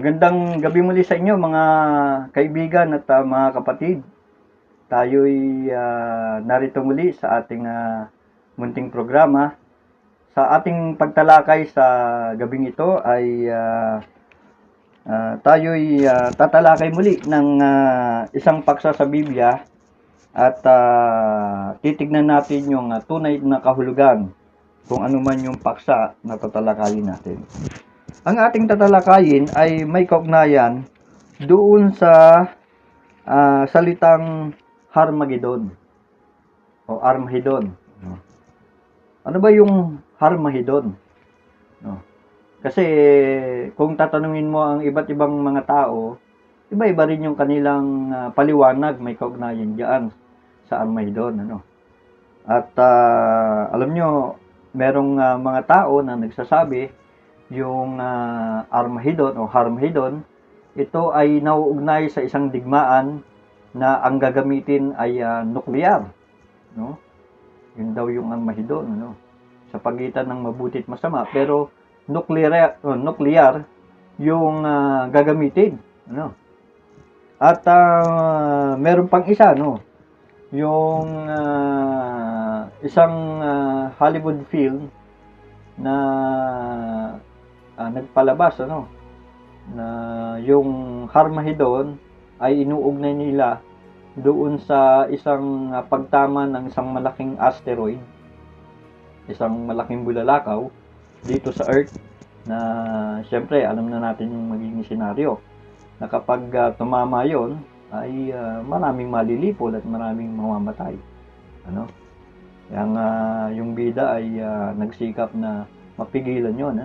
Magandang gabi muli sa inyo mga kaibigan at mga kapatid. Tayo'y narito muli sa ating munting programa. Sa ating pagtalakay sa gabing ito ay tayo'y tatalakay muli ng isang paksa sa Biblia at titignan natin yung tunay na kahulugan kung ano man yung paksa na tatalakayin natin. Ang ating tatalakayin ay may kaugnayan doon sa salitang Harmagedon o Armageddon. Ano ba yung Harmagedon? Kasi kung tatanungin mo ang iba't ibang mga tao, iba-iba rin yung kanilang paliwanag, may kaugnayan diyan sa Armageddon. At alam nyo, merong mga tao na nagsasabi yung Armageddon o Harmagedon, ito ay nauugnay sa isang digmaan na ang gagamitin ay nuklear, no? Yun daw yung Armageddon, sa pagitan ng mabuti at masama, pero nuclear yung gagamitin, At meron pang isa, yung isang Hollywood film na nagpalabas na yung Harmagedon ay inuugnay nila doon sa isang pagtama ng isang malaking asteroid, isang malaking bulalakaw dito sa Earth, na syempre alam na natin yung magiging senaryo na kapag tumama yon ay maraming malilipol at maraming mamamatay. Yung bida ay nagsikap na mapigilan yon.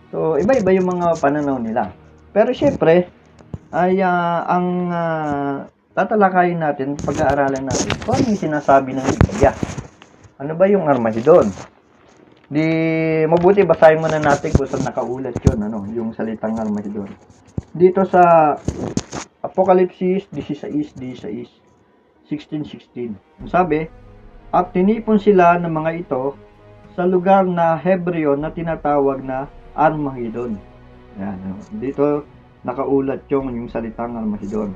So, iba-iba yung mga pananaw nila. Pero syempre, ay ang tatalakayin natin, pag-aaralan natin, kung ano yung sinasabi ng Biblia. Ano ba yung Armageddon? Di mabuti basahin muna natin kung saan nakaulat yun, yung salitang Armageddon. Dito sa Apokalipsis 16:16, 16:16. Sabi, at tinipon sila ng mga ito sa lugar na Hebreo na tinatawag na Armageddon. Yan, dito nakaulat yung salitang Armageddon.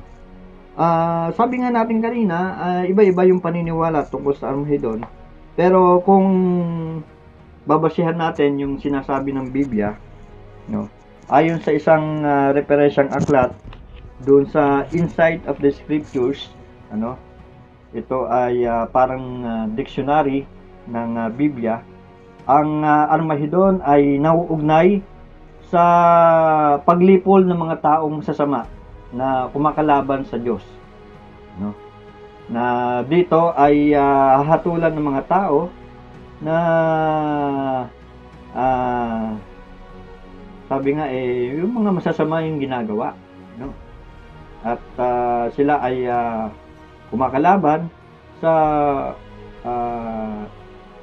Sabi nga natin kanina, iba-iba yung paniniwala tungkol sa Armageddon. Pero kung babasihan natin yung sinasabi ng Biblia, ayon sa isang referensyang aklat doon sa Insight of the Scriptures, ito ay parang dictionary ng Biblia. Ang Armageddon ay nauugnay sa paglipol ng mga taong sasama na kumakalaban sa Diyos. Na dito ay hahatulan ng mga tao na sabi nga yung mga masasama yung ginagawa. At sila ay kumakalaban sa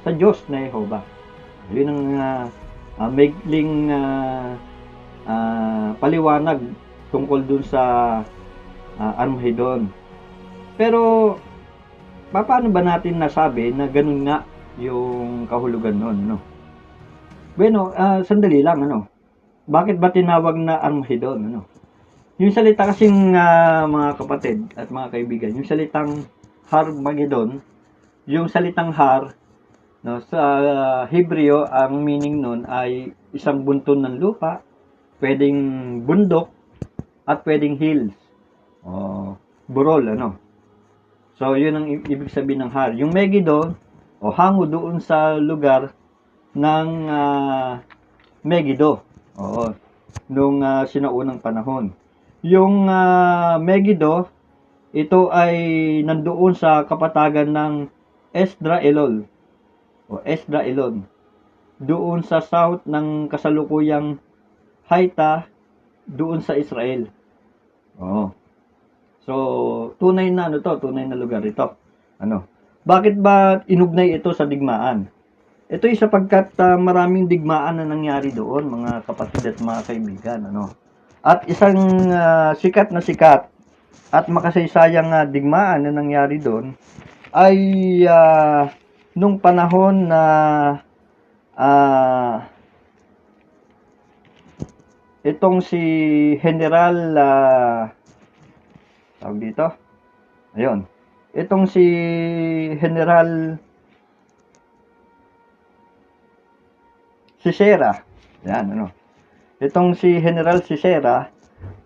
Diyos na Jehovah. Yun ang maikling paliwanag tungkol dun sa Armageddon. Pero paano ba natin nasabi na ganun nga yung kahulugan nun, Bueno, sandali lang, Bakit ba tinawag na Armageddon, Yung salita kasing mga kapatid at mga kaibigan, yung salitang Harmagedon, yung salitang Har, sa Hebreo, ang meaning nun ay isang bunton ng lupa, pwedeng bundok, at pwedeng hills. Burol, So, yun ang ibig sabihin ng Har. Yung Megiddo, hango doon sa lugar ng Megiddo. Nung sinaunang panahon. Yung Megiddo, ito ay nandoon sa kapatagan ng Esdraelon. Doon sa south ng kasalukuyang Haita, doon sa Israel. So, tunay na lugar ito. Bakit ba inugnay ito sa digmaan? Ito ay sapagkat maraming digmaan na nangyari doon, mga kapatid at mga kaibigan, At isang sikat at makasaysayang digmaan na nangyari doon ay nung panahon na itong si General, tawag dito, ayun, itong si General Sisera, yan, ano, itong si General Sisera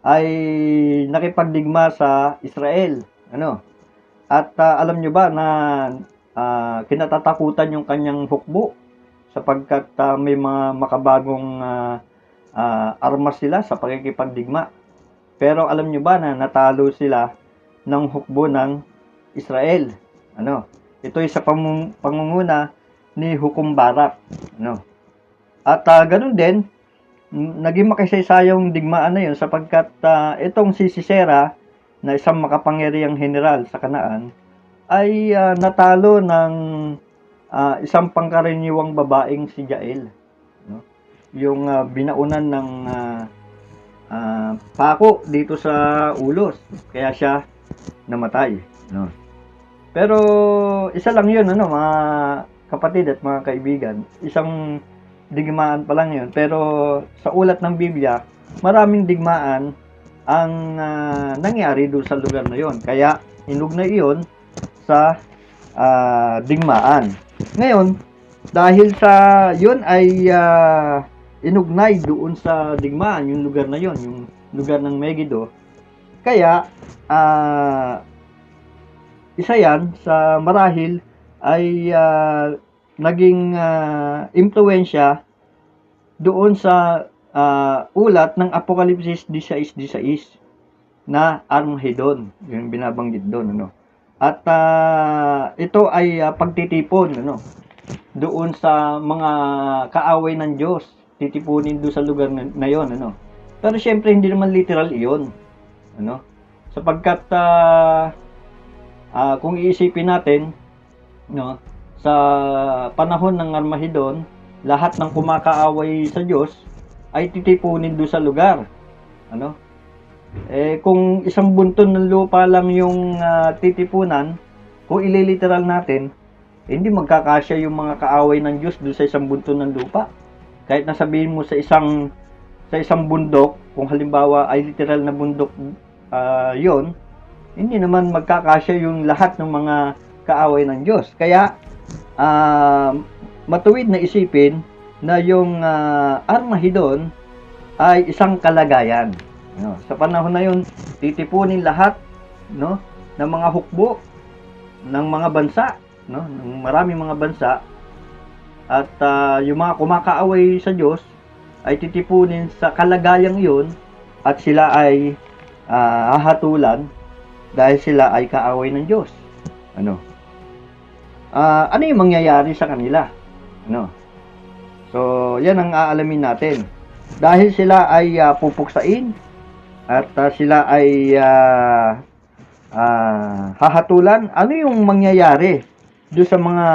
ay nakipagdigma sa Israel, ano, at alam nyo ba na kinatatakutan yung kanyang hukbo sapagkat may mga makabagong armas sila sa pakikipagdigma. Pero alam nyo ba na natalo sila ng hukbo ng Israel? Ano? Ito ay sa pangunguna ni Hukom Barak. Ano? At ganun din, naging makasaysayang digmaan na yun sapagkat itong si Sisera na isang makapangyarihang general sa Kanaan ay natalo ng isang pangkaraniwang babaeng si Jael, no? Yung binaunan ng pako dito sa ulos, kaya siya namatay, no? Pero isa lang yun, ano, mga kapatid at mga kaibigan, isang digmaan pa lang yun. Pero sa ulat ng Biblia, maraming digmaan ang nangyari doon sa lugar na yon. Kaya inugnay iyon sa digmaan. Ngayon, dahil sa yun ay inugnay doon sa digmaan, yung lugar na yon, yung lugar ng Megiddo, kaya isa yan sa marahil ay naging impluensya doon sa ulat ng Apokalipsis 16:16 na Armageddon, yung binabanggit doon, ano. At ito ay pagtitipon, ano, doon sa mga kaaway ng Diyos, titipunin doon sa lugar na yon, ano. Pero syempre hindi naman literal iyon, ano, sapagkat kung iisipin natin, no, sa panahon ng Armageddon, lahat ng kumakaaway sa Diyos ay titipunin doon sa lugar, ano. Kung isang bunton ng lupa lang yung titipunan, kung ililiteral natin, hindi magkakasya yung mga kaaway ng Diyos doon sa isang bunton ng lupa. Kahit nasabihin mo sa isang bundok, kung halimbawa ay literal na bundok yon, hindi naman magkakasya yung lahat ng mga kaaway ng Diyos. Kaya matuwid na isipin na yung Armageddon ay isang kalagayan. No, sa panahon na yun, titipunin lahat, no, ng mga hukbo ng mga bansa, no, ng maraming mga bansa, at yung mga kumakaaway sa Diyos ay titipunin sa kalagayang yun, at sila ay hahatulan dahil sila ay kaaway ng Diyos. Ano? Ano yung mangyayari sa kanila? Ano? So, yan ang aalamin natin. Dahil sila ay pupuksain at sila ay hahatulan, ano yung mangyayari doon sa mga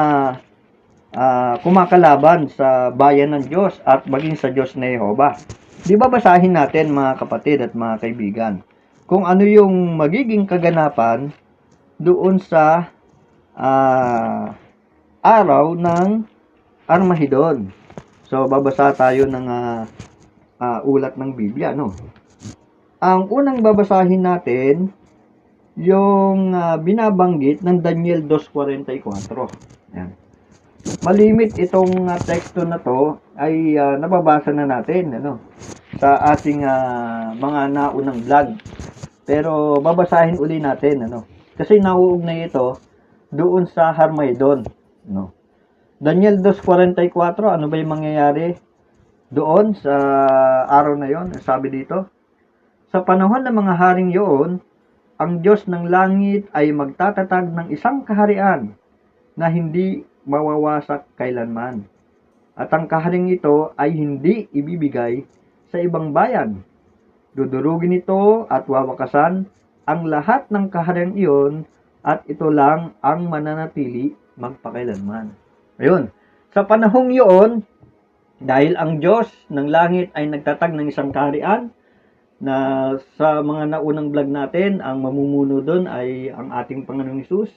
kumakalaban sa bayan ng Diyos at maging sa Diyos na Jehovah? Di ba basahin natin, mga kapatid at mga kaibigan, kung ano yung magiging kaganapan doon sa araw ng Armageddon. So, babasa tayo ng ulat ng Biblia, no? Ang unang babasahin natin, yung binabanggit ng Daniel 2:44. Yan. Malimit itong teksto na to ay nababasa na natin, ano, sa ating mga naunang vlog. Pero babasahin uli natin, ano, kasi nauugnay ito doon sa Armageddon, no. Daniel 2:44, ano ba yung mangyayari doon sa araw na yon? Sabi dito, sa panahon ng mga haring iyon, ang Diyos ng langit ay magtatatag ng isang kaharian na hindi mawawasak kailanman. At ang kaharing ito ay hindi ibibigay sa ibang bayan. Dudurugin ito at wawakasan ang lahat ng kaharian iyon, at ito lang ang mananatili magpakailanman. Ayun. Sa panahong iyon, dahil ang Diyos ng langit ay nagtatag ng isang kaharian, na sa mga naunang vlog natin, ang mamumuno doon ay ang ating Panginoong Hesus,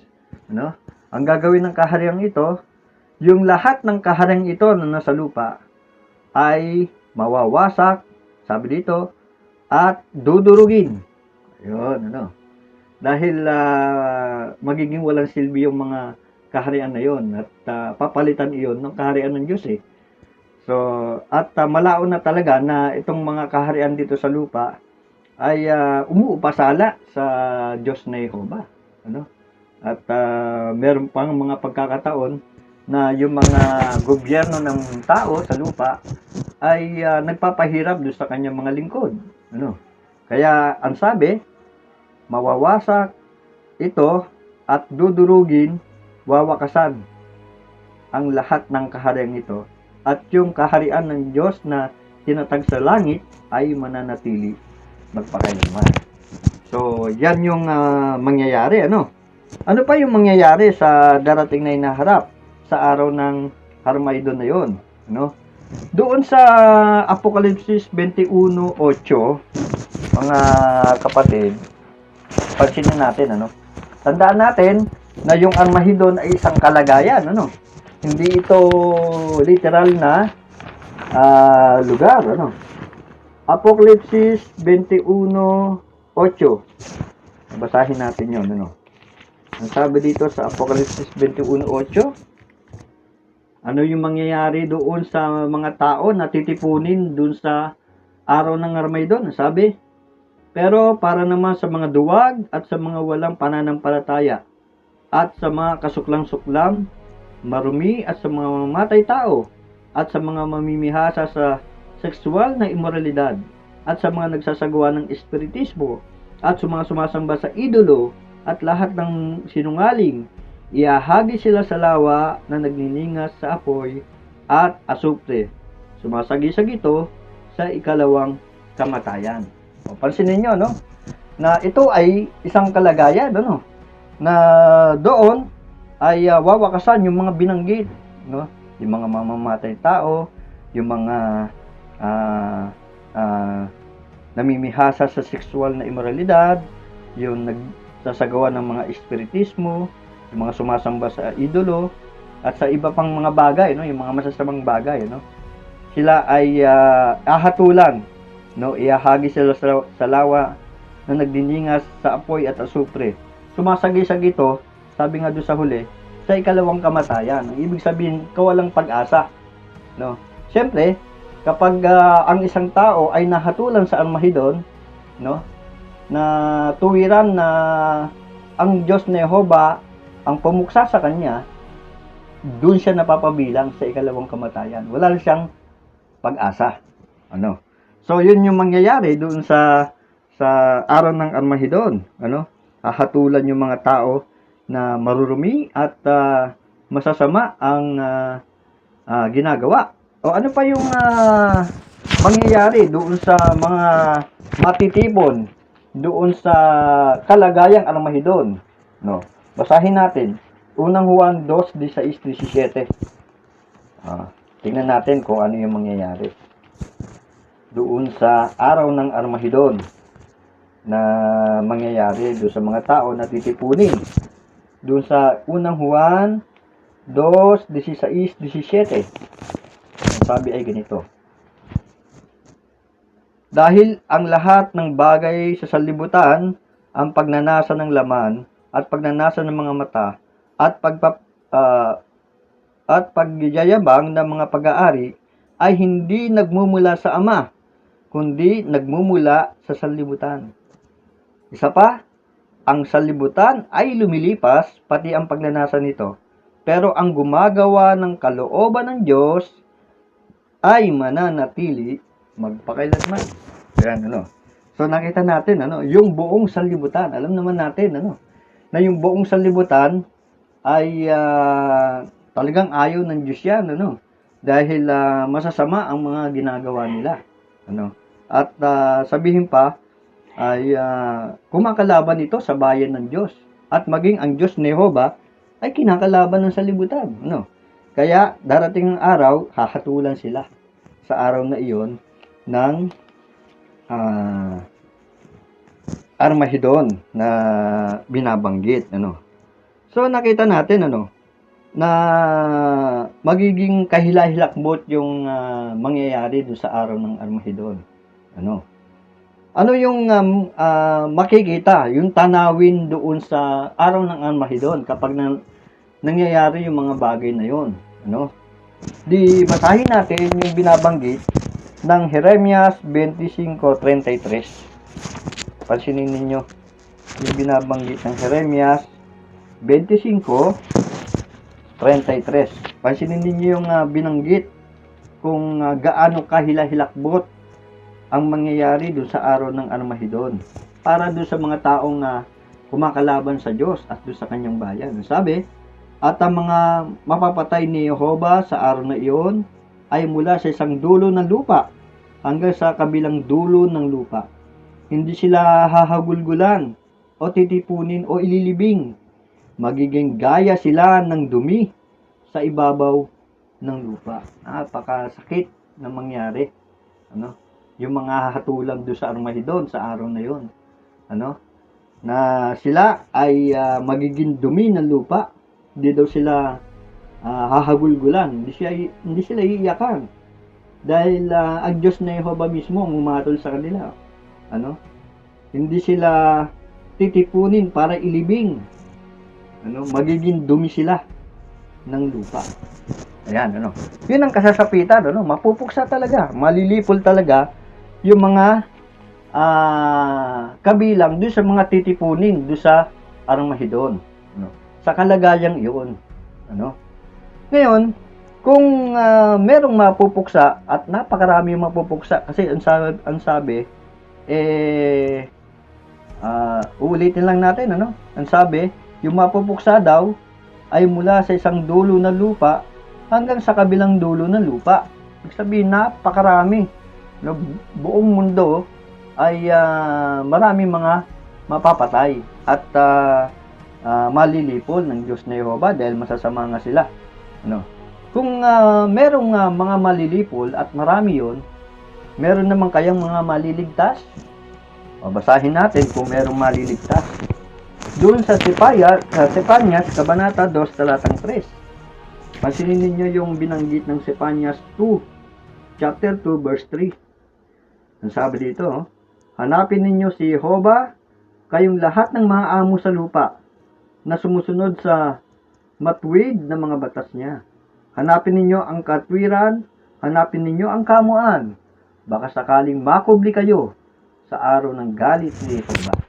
ano? Ang gagawin ng kahariang ito, yung lahat ng kahariang ito na nasa lupa ay mawawasak Sabi dito, at dudurugin. Ayun, ano. Dahil magiging walang silbi yung mga kaharian na yon at papalitan iyon ng kaharian ng Diyos eh. So, at malao na talaga na itong mga kaharian dito sa lupa ay umuupasala sa Diyos na Jehovah. Ano? At meron pang mga pagkakataon na yung mga gobyerno ng tao sa lupa ay nagpapahirap doon sa kanyang mga lingkod. Ano? Kaya ang sabi, mawawasak ito at dudurugin, wawakasan ang lahat ng kaharian ito at yung kaharian ng Diyos na tinatag sa langit ay mananatili magpakailanman. So, yan yung mangyayari, ano? Ano pa yung mangyayari sa darating na hinaharap sa araw ng Harmageddon na yon, ano? Doon sa Apokalipsis 21:8, mga kapatid, pansinin natin, ano? Tandaan natin na yung Armageddon ay isang kalagayan, ano? Hindi ito literal na lugar, ano? Apokalipsis 21:8. Basahin natin 'yon, ano? Ang sabi dito sa Apokalipsis 21:8, ano yung mangyayari doon sa mga tao na titipunin doon sa araw ng Armageddon? Sabi, pero para naman sa mga duwag at sa mga walang pananampalataya at sa mga kasuklang-suklam, marumi at sa mga mamatay tao at sa mga mamimihasa sa sexual na immoralidad at sa mga nagsasagawa ng espiritismo at sa mga sumasamba sa idolo at lahat ng sinungaling, iahagi sila sa lawa na nagniningas sa apoy at asupre. Sumasagi-sag ito sa ikalawang kamatayan. O, pansinin nyo, no? Na ito ay isang kalagayan, ano? Na doon ay wawakasan yung mga binanggit, no? Yung mga mamamatay tao, yung mga namimihasa sa sexual na immoralidad, yung nagsasagawa ng mga espiritismo, yung mga sumasamba sa idolo, at sa iba pang mga bagay, no? Yung mga masasamang bagay, no? Sila ay ahatulan, no? Iahagi sila sa lawa na nagdiningas sa apoy at asupre. Sumasagi-sag ito, sabi nga doon sa huli, sa ikalawang kamatayan. Ang ibig sabihin, kawalang pag-asa, no? Siyempre, kapag ang isang tao ay nahatulan sa Armageddon, no? Na tuwiran na ang Diyos na Jehovah ang pumuksa sa kanya, doon siya napapabilang sa ikalawang kamatayan. Wala siyang pag-asa. Ano? So, yun yung mangyayari doon sa araw ng Armageddon. Ano? Hahatulan yung mga tao na marurumi at masasama ang ginagawa. O ano pa yung mangyayari doon sa mga matitipon doon sa kalagayang Armageddon, no? Basahin natin. Unang Juan 2:16-17. Tingnan natin kung ano yung mangyayari doon sa araw ng Armageddon na mangyayari doon sa mga tao na titipunin. Doon sa unang Juan 2:16-17. Ang sabi ay ganito. Dahil ang lahat ng bagay sa sanlibutan, ang pagnanasa ng laman at pagnanasa ng mga mata at pagyayabang ng mga pag-aari ay hindi nagmumula sa Ama, kundi nagmumula sa sanlibutan. Isa pa, ang sanlibutan ay lumilipas, pati ang pagnanasa nito. Pero ang gumagawa ng kalooban ng Diyos ay mananatili magpakailanman. Yan, ano. So nakita natin, ano, yung buong sanlibutan. Alam naman natin, ano, na yung buong sanlibutan ay talagang ayaw ng Diyos yan, ano. Dahil masasama ang mga ginagawa nila, ano. At sabihin pa ay kumakalaban ito sa bayan ng Diyos. At maging ang Diyos ni Jehovah ay kinakalaban ng sanlibutan, ano. Kaya darating ang araw, hahatulan sila sa araw na iyon ng Armageddon na binabanggit, ano. So nakita natin, ano, na magiging kahila-hilakbot yung mangyayari doon sa araw ng Armageddon. Ano? Ano yung makikita, yung tanawin doon sa araw ng Armageddon kapag nangyayari yung mga bagay na yon, ano? Di basahin natin yung binabanggit ng Jeremias 25:33. Pansinin ninyo yung binabanggit ng Jeremias 25:33. Pansinin ninyo yung binanggit kung gaano kahila-hilakbot ang mangyayari doon sa araw ng Armageddon para doon sa mga taong kumakalaban sa Diyos at doon sa kanyang bayan. Sabi, at ang mga mapapatay ni Jehovah sa araw na iyon ay mula sa isang dulo ng lupa hanggang sa kabilang dulo ng lupa. Hindi sila hahagulgulan o titipunin o ililibing. Magiging gaya sila ng dumi sa ibabaw ng lupa. Napakasakit na mangyari. Ano? Yung mga hahatulan doon sa Armageddon sa araw na yon, ano, na sila ay magiging dumi ng lupa. Hindi daw sila hahagulgulan, hindi sila iiyakan dahil ang Diyos na Jehovah mismo ang umatol sa kanila, ano, hindi sila titipunin para ilibing, ano, magiging dumi sila ng lupa. Ayan, ano, yun ang kasasapitan, ano, mapupuksa talaga, malilipol talaga yung mga kabilang doon sa mga titipunin doon sa Armageddon, ano, sa kalagayang iyon, ano. Ngayon, kung merong mapupuksa at napakarami yung mapupuksa kasi ang sabi uulitin lang natin, ano, ang sabi yung mapupuksa daw ay mula sa isang dulo ng lupa hanggang sa kabilang dulo ng lupa. Ibig sabihin, napakarami. No, buong mundo ay marami mga mapapatay at malilipol ng Diyos na Jehovah dahil masasama nga sila. Ano? Kung merong mga malilipol at marami yon, meron naman kayang mga maliligtas? Basahin natin kung merong maliligtas. Doon sa Sepanyas, Kabanata 2, talatang 3. Pansinin ninyo yung binanggit ng Sepanyas 2, chapter 2, verse 3. Ang sabi dito, hanapin ninyo si Jehovah, kayong lahat ng mga amo sa lupa na sumusunod sa matuwid na mga batas niya. Hanapin ninyo ang katwiran, hanapin ninyo ang kamuan. Baka sakaling makubli kayo sa araw ng galit ni Jehovah.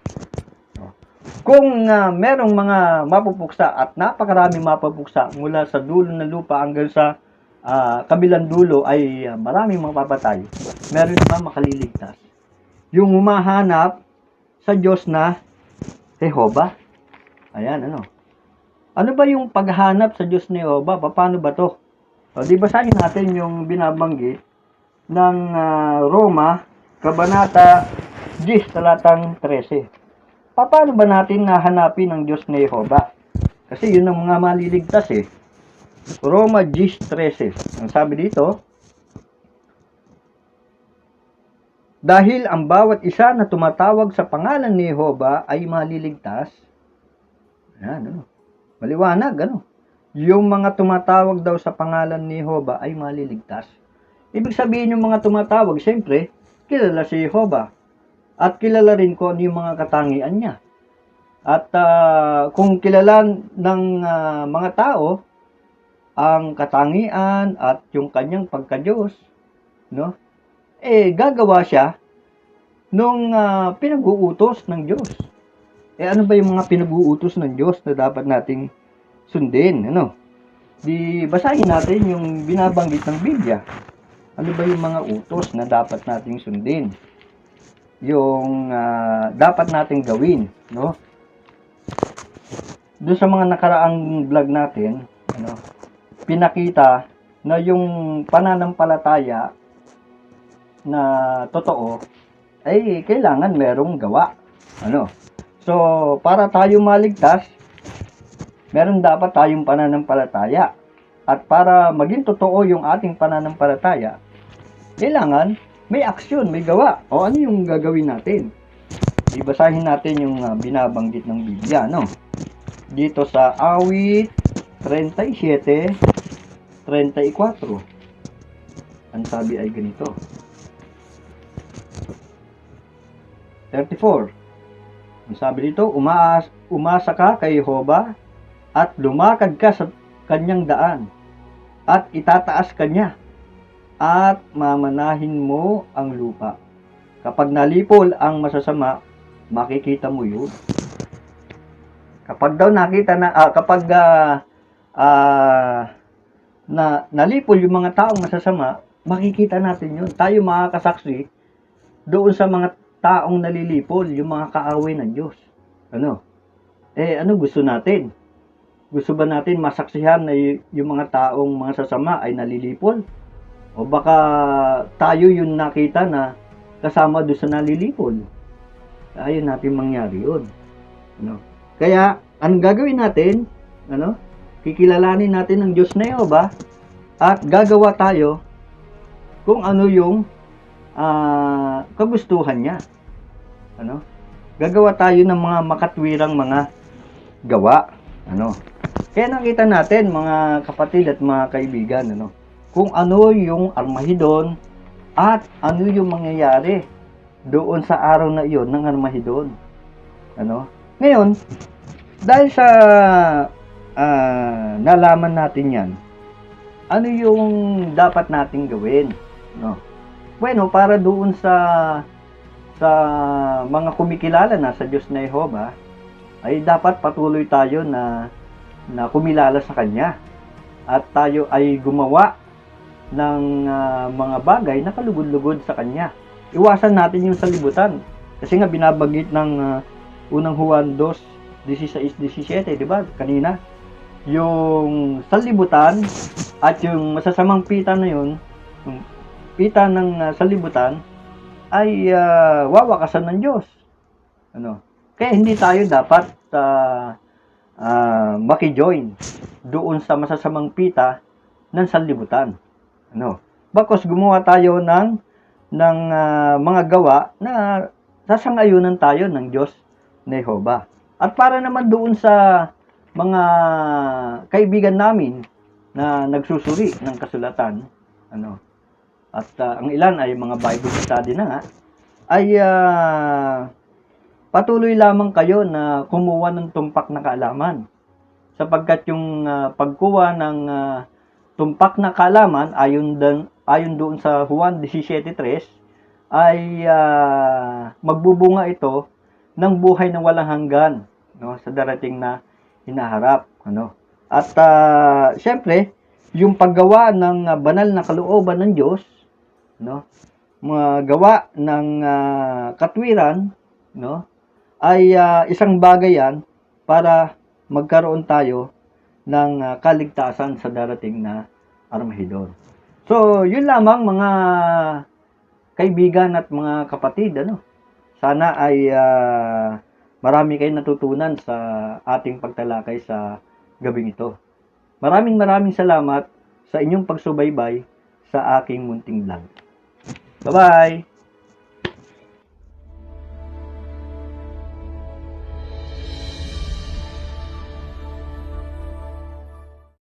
Kung merong mga mapupuksa at napakaraming mapupuksa mula sa dulo ng lupa hanggang sa kabilang dulo ay maraming mapapatay, meron naman makaliligtas. Yung humahanap sa Diyos na Jehovah. Ayan, ano. Ano ba yung paghanap sa Diyos na Jehovah? Paano ba to? Di basahin natin yung binabanggit ng Roma, Kabanata 10, talatang 13. Paano ba natin nahanapin ang Diyos na Jehovah? Kasi yun ang mga maliligtas eh. Roma 10:13. Ang sabi dito, dahil ang bawat isa na tumatawag sa pangalan ni Jehovah ay maliligtas. Ayan, ano. Maliwanag, ano. Yung mga tumatawag daw sa pangalan ni Jehovah ay maliligtas. Ibig sabihin yung mga tumatawag, siyempre, kilala si Jehovah. At kilala rin ko ano yung mga katangian niya. At kung kilala ng mga tao ang katangian at yung kanyang pagka-Diyos, no? Gagawa siya nung pinag-uutos ng Diyos. Ano ba yung mga pinag-uutos ng Diyos na dapat nating sundin, ano? Di basahin natin yung binabanggit ng Biblia. Ano ba yung mga utos na dapat nating sundin? Yung dapat nating gawin, no? Doon sa mga nakaraang vlog natin, ano, pinakita na yung pananampalataya na totoo ay kailangan merong gawa, ano. So, para tayo maligtas, meron dapat tayong pananampalataya. At para maging totoo yung ating pananampalataya, kailangan may aksyon, may gawa. O ano yung gagawin natin? Ibasahin natin yung binabanggit ng Biblia, no? Dito sa Awit 37:34. Ang sabi ay ganito. 34. Ang sabi dito, umasa ka kay Jehovah at lumakad ka sa kanyang daan at itataas kanya at mamanahin mo ang lupa. Kapag nalipol ang masasama, makikita mo yun. Kapag daw nakita na, na nalipol yung mga taong masasama, makikita natin yun. Tayo makakasaksi doon sa mga taong nalilipol, yung mga kaaway ng Diyos. Ano? Ano gusto natin? Gusto ba natin masaksihan na yung mga taong mga sasama ay nalilipol? O baka tayo yung nakita na kasama doon sa nalilipol? Ayaw natin mangyari yun. Ano? Kaya, anong gagawin natin? Ano? Kikilalanin natin ang Diyos na Jehovah at gagawa tayo kung ano yung kagustuhan niya. Ano? Gagawa tayo ng mga makatwirang mga gawa. Ano? Kaya nakita natin mga kapatid at mga kaibigan, ano, kung ano yung Armageddon at ano yung mangyayari doon sa araw na iyon ng Armageddon. Ano? Ngayon, dahil sa nalaman natin yan, ano yung dapat nating gawin? No? Bueno, para doon sa mga kumikilala na sa Diyos na Jehovah, ay dapat patuloy tayo na kumilala sa Kanya. At tayo ay gumawa ng mga bagay na kalugod-lugod sa Kanya. Iwasan natin yung salibutan. Kasi nga binabanggit ng unang Juan 2:16-17, di ba? Kanina. Yung salibutan at yung masasamang pita na yun, yung pita ng salibutan, ay wawakasan ng Diyos. Ano? Kaya hindi tayo dapat maki-join doon sa masasamang pita ng sanlibutan. Ano? Bakos gumawa tayo ng mga gawa na sasangayunan tayo ng Diyos na Jehovah. At para naman doon sa mga kaibigan namin na nagsusuri ng kasulatan, ano, at ang ilan ay mga Bible study na nga, ay patuloy lamang kayo na kumuha ng tumpak na kaalaman. Sapagkat yung pagkuha ng tumpak na kaalaman ayon doon sa Juan 17:3 ay magbubunga ito ng buhay na walang hanggan, no, sa darating na hinaharap, ano. At syempre, yung paggawa ng banal na kalooban ng Diyos, no, mga gawa ng katwiran, no, ay isang bagay yan para magkaroon tayo ng kaligtasan sa darating na Armageddon. So, yun lamang mga kaibigan at mga kapatid, ano. Sana ay marami kayong natutunan sa ating pagtalakay sa gabing ito. Maraming salamat sa inyong pagsubaybay sa aking munting vlog. Bye-bye!